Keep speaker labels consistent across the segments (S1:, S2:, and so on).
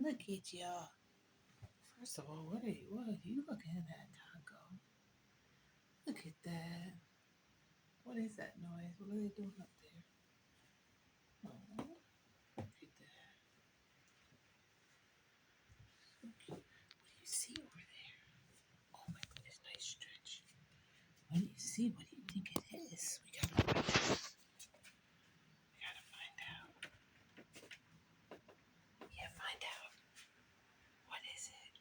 S1: Look at y'all. First of all, what are you looking at, Congo? Look at that. What is that noise? What are they doing up there? Oh, look at that. So cute. What do you see over there? Oh my goodness, nice stretch. What do you see? What do you think it is? We gotta find out. We gotta find out. Yeah, find out. What is it?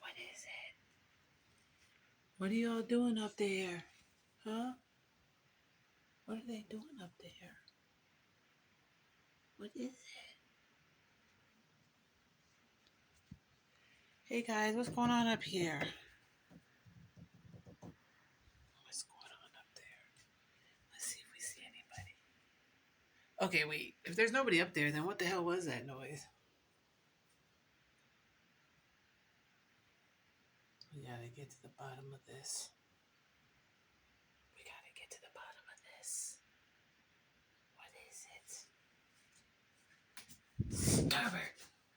S1: What is it? What are y'all doing up there? Huh? What are they doing up there? What is it? Hey guys, what's going on up here? What's going on up there? Let's see if we see anybody. Okay, wait. If there's nobody up there, then what the hell was that noise? We gotta get to the bottom of this. We gotta get to the bottom of this. What is it? Starboard.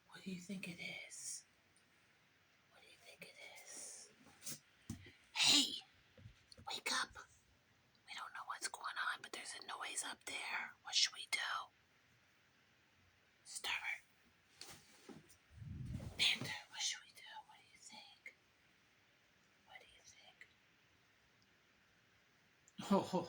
S1: What do you think it is? What do you think it is? Hey, wake up. We don't know what's going on, but there's a noise up there. What should we do? Starboard. Panda, what should we do? What do you think? What do you think? Oh,